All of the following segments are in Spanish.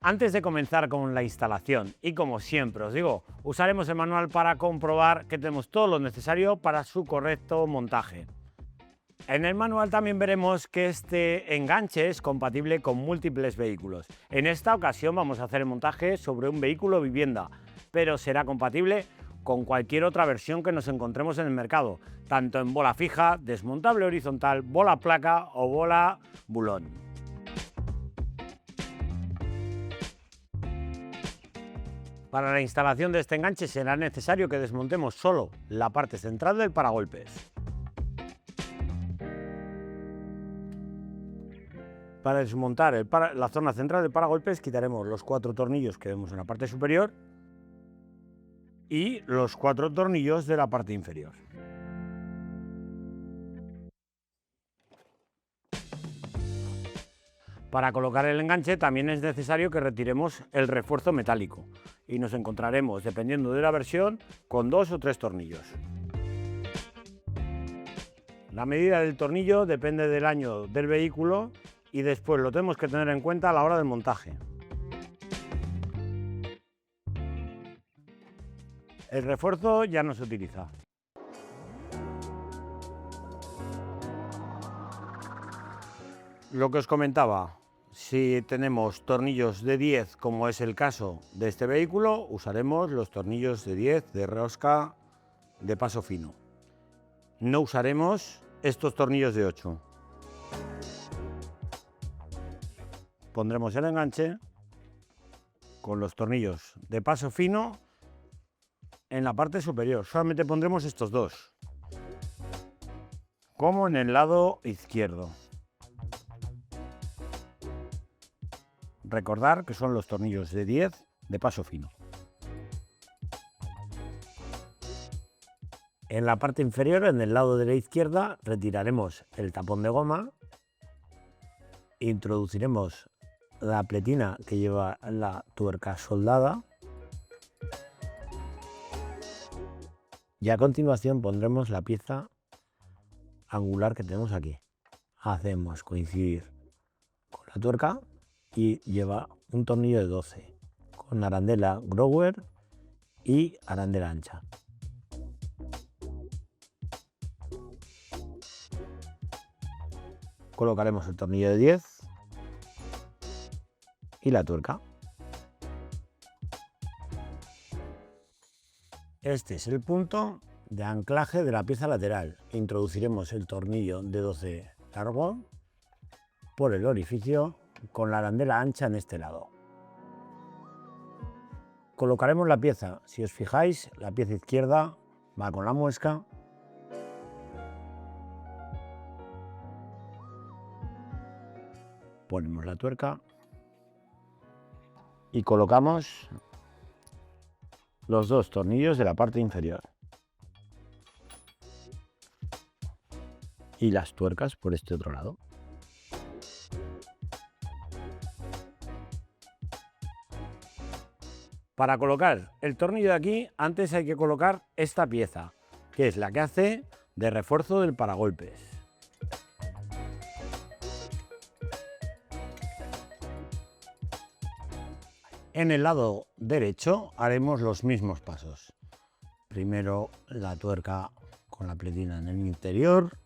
Antes de comenzar con la instalación, y como siempre os digo, usaremos el manual para comprobar que tenemos todo lo necesario para su correcto montaje. En el manual también veremos que este enganche es compatible con múltiples vehículos. En esta ocasión vamos a hacer el montaje sobre un vehículo vivienda, pero será compatible con cualquier otra versión que nos encontremos en el mercado, tanto en bola fija, desmontable horizontal, bola placa o bola bulón. Para la instalación de este enganche será necesario que desmontemos solo la parte central del paragolpes. Para desmontar la zona central del paragolpes quitaremos los 4 tornillos que vemos en la parte superior y los 4 tornillos de la parte inferior. Para colocar el enganche también es necesario que retiremos el refuerzo metálico y nos encontraremos, dependiendo de la versión, con 2 o 3 tornillos. La medida del tornillo depende del año del vehículo y después lo tenemos que tener en cuenta a la hora del montaje. El refuerzo ya no se utiliza. Lo que os comentaba, si tenemos tornillos de 10, como es el caso de este vehículo, usaremos los tornillos de 10 de rosca de paso fino. No usaremos estos tornillos de 8. Pondremos el enganche con los tornillos de paso fino en la parte superior. Solamente pondremos estos dos, como en el lado izquierdo. Recordar que son los tornillos de 10 de paso fino. En la parte inferior, en el lado de la izquierda, retiraremos el tapón de goma, introduciremos la pletina que lleva la tuerca soldada y a continuación pondremos la pieza angular que tenemos aquí. Hacemos coincidir con la tuerca y lleva un tornillo de 12 con arandela grower y arandela ancha. Colocaremos el tornillo de 10 y la tuerca. Este es el punto de anclaje de la pieza lateral. Introduciremos el tornillo de 12 largo por el orificio con la arandela ancha en este lado. Colocaremos la pieza. Si os fijáis, la pieza izquierda va con la muesca. Ponemos la tuerca y colocamos los 2 tornillos de la parte inferior y las tuercas por este otro lado. Para colocar el tornillo de aquí, antes hay que colocar esta pieza, que es la que hace de refuerzo del paragolpes. En el lado derecho haremos los mismos pasos. Primero la tuerca con la pletina en el interior.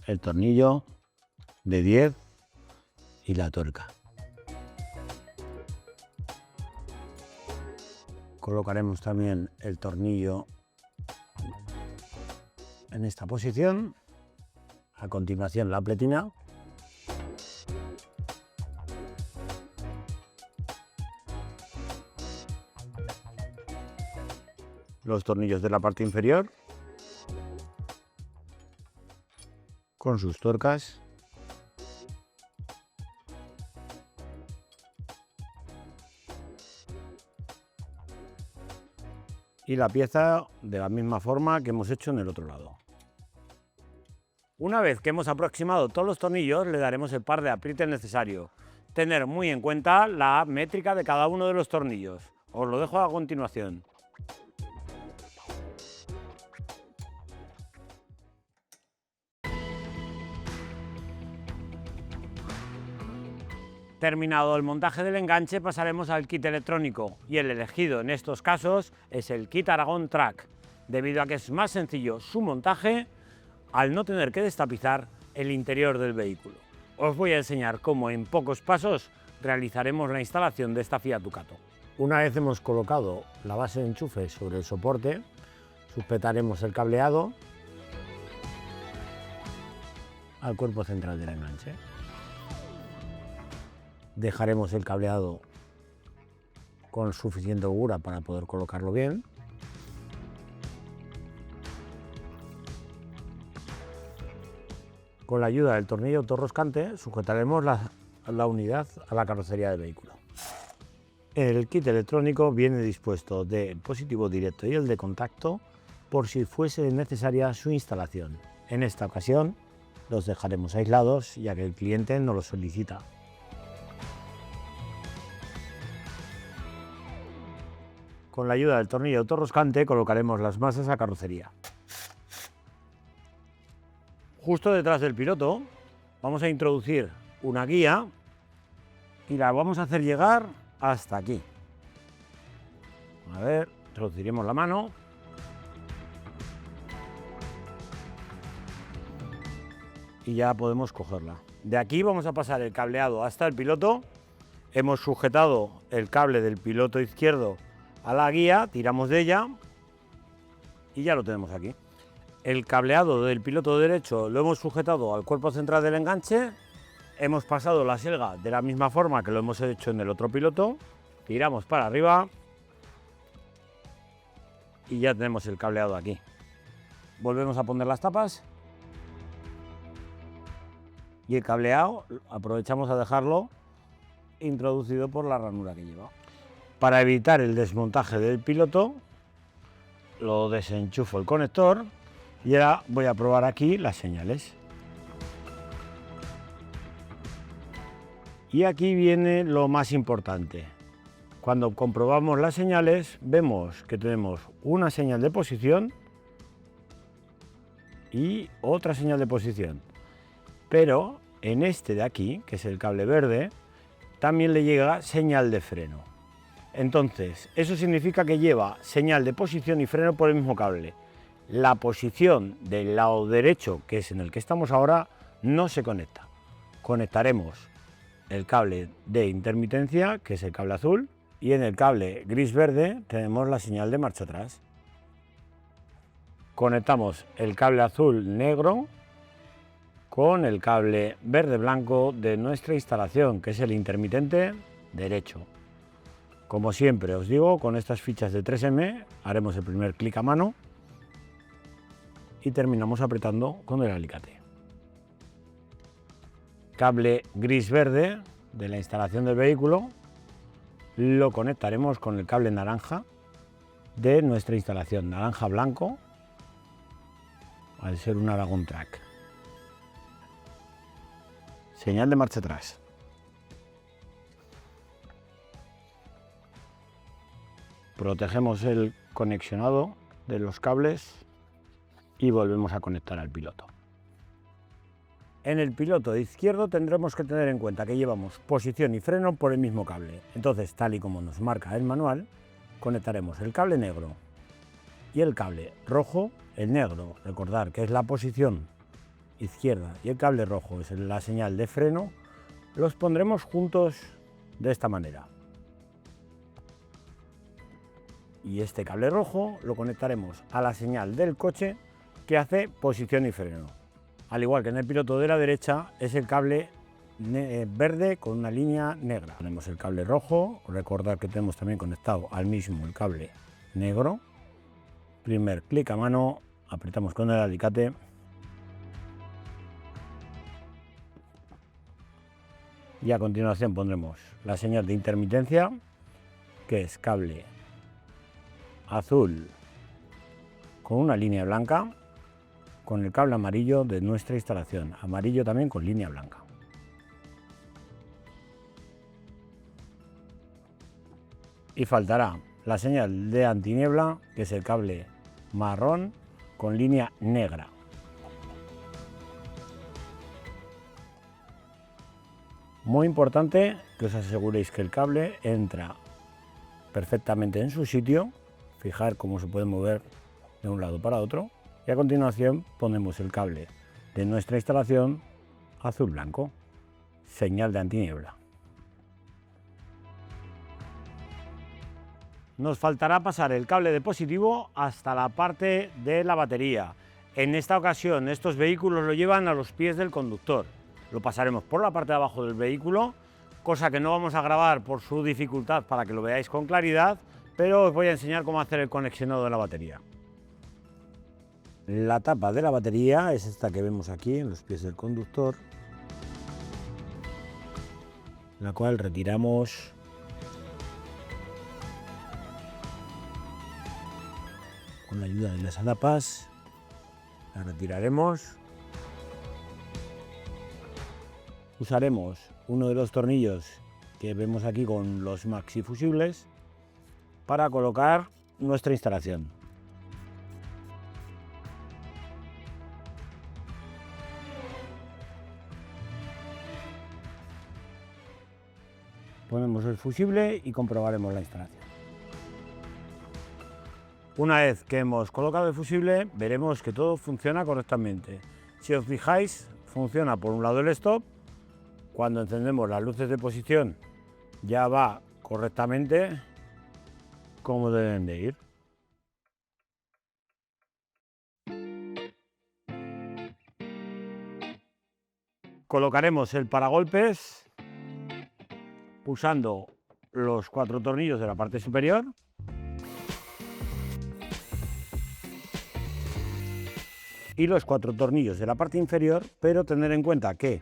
El tornillo de 10 y la tuerca. Colocaremos también el tornillo en esta posición. A continuación la pletina. Los tornillos de la parte inferior con sus tuercas. Y la pieza de la misma forma que hemos hecho en el otro lado. Una vez que hemos aproximado todos los tornillos, le daremos el par de aprietes necesario. Tener muy en cuenta la métrica de cada uno de los tornillos. Os lo dejo a continuación. Terminado el montaje del enganche, pasaremos al kit electrónico, y el elegido en estos casos es el kit Aragon Track, debido a que es más sencillo su montaje al no tener que destapizar el interior del vehículo. Os voy a enseñar cómo en pocos pasos realizaremos la instalación de esta Fiat Ducato. Una vez hemos colocado la base de enchufe sobre el soporte, sujetaremos el cableado al cuerpo central del enganche. Dejaremos el cableado con suficiente holgura para poder colocarlo bien. Con la ayuda del tornillo autorroscante sujetaremos la unidad a la carrocería del vehículo. El kit electrónico viene dispuesto del positivo directo y el de contacto por si fuese necesaria su instalación. En esta ocasión los dejaremos aislados ya que el cliente nos lo solicita. Con la ayuda del tornillo autorroscante colocaremos las masas a carrocería. Justo detrás del piloto vamos a introducir una guía y la vamos a hacer llegar hasta aquí. A ver, introduciremos la mano. Y ya podemos cogerla. De aquí vamos a pasar el cableado hasta el piloto. Hemos sujetado el cable del piloto izquierdo a la guía, tiramos de ella y ya lo tenemos aquí. El cableado del piloto derecho lo hemos sujetado al cuerpo central del enganche, hemos pasado la selga de la misma forma que lo hemos hecho en el otro piloto, tiramos para arriba y ya tenemos el cableado aquí. Volvemos a poner las tapas y el cableado aprovechamos a dejarlo introducido por la ranura que lleva. Para evitar el desmontaje del piloto, lo desenchufo el conector y ahora voy a probar aquí las señales. Y aquí viene lo más importante. Cuando comprobamos las señales, vemos que tenemos una señal de posición y otra señal de posición. Pero en este de aquí, que es el cable verde, también le llega señal de freno. Entonces, eso significa que lleva señal de posición y freno por el mismo cable. La posición del lado derecho, que es en el que estamos ahora, no se conecta. Conectaremos el cable de intermitencia, que es el cable azul, y en el cable gris-verde tenemos la señal de marcha atrás. Conectamos el cable azul-negro con el cable verde-blanco de nuestra instalación, que es el intermitente derecho. Como siempre os digo, con estas fichas de 3M haremos el primer clic a mano y terminamos apretando con el alicate. Cable gris-verde de la instalación del vehículo lo conectaremos con el cable naranja de nuestra instalación, naranja-blanco, al ser un Aragon Track. Señal de marcha atrás. Protegemos el conexionado de los cables y volvemos a conectar al piloto. En el piloto izquierdo tendremos que tener en cuenta que llevamos posición y freno por el mismo cable. Entonces, tal y como nos marca el manual, conectaremos el cable negro y el cable rojo. El negro, recordar que es la posición izquierda y el cable rojo es la señal de freno, los pondremos juntos de esta manera. Y este cable rojo lo conectaremos a la señal del coche que hace posición y freno. Al igual que en el piloto de la derecha es el cable verde con una línea negra. Tenemos el cable rojo, recordad que tenemos también conectado al mismo el cable negro. Primer clic a mano, apretamos con el alicate. Y a continuación pondremos la señal de intermitencia, que es cable azul con una línea blanca, con el cable amarillo de nuestra instalación, amarillo también con línea blanca. Y faltará la señal de antiniebla, que es el cable marrón con línea negra. Muy importante que os aseguréis que el cable entra perfectamente en su sitio. Fijar cómo se puede mover de un lado para otro. Y a continuación ponemos el cable de nuestra instalación azul blanco, señal de antiniebla. Nos faltará pasar el cable de positivo hasta la parte de la batería. En esta ocasión estos vehículos lo llevan a los pies del conductor. Lo pasaremos por la parte de abajo del vehículo, cosa que no vamos a grabar por su dificultad para que lo veáis con claridad, pero os voy a enseñar cómo hacer el conexionado de la batería. La tapa de la batería es esta que vemos aquí en los pies del conductor, la cual retiramos con la ayuda de las adapas. La retiraremos. Usaremos uno de los tornillos que vemos aquí con los maxi fusibles para colocar nuestra instalación. Ponemos el fusible y comprobaremos la instalación. Una vez que hemos colocado el fusible, veremos que todo funciona correctamente. Si os fijáis, funciona por un lado el stop. Cuando encendemos las luces de posición, ya va correctamente como deben de ir. Colocaremos el paragolpes pulsando los 4 tornillos de la parte superior. Y los 4 tornillos de la parte inferior, pero tener en cuenta que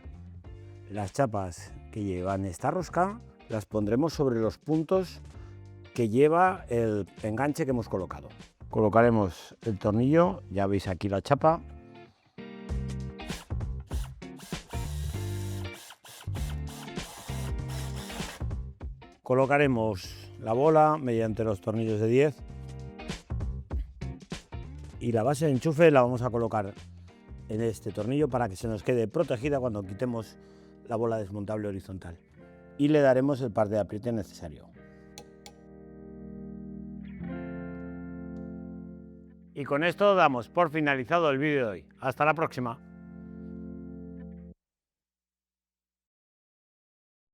las chapas que llevan esta rosca las pondremos sobre los puntos que lleva el enganche que hemos colocado. Colocaremos el tornillo, ya veis aquí la chapa. Colocaremos la bola mediante los tornillos de 10 y la base de enchufe la vamos a colocar en este tornillo para que se nos quede protegida cuando quitemos la bola desmontable horizontal, y le daremos el par de apriete necesario. Y con esto damos por finalizado el vídeo de hoy. Hasta la próxima.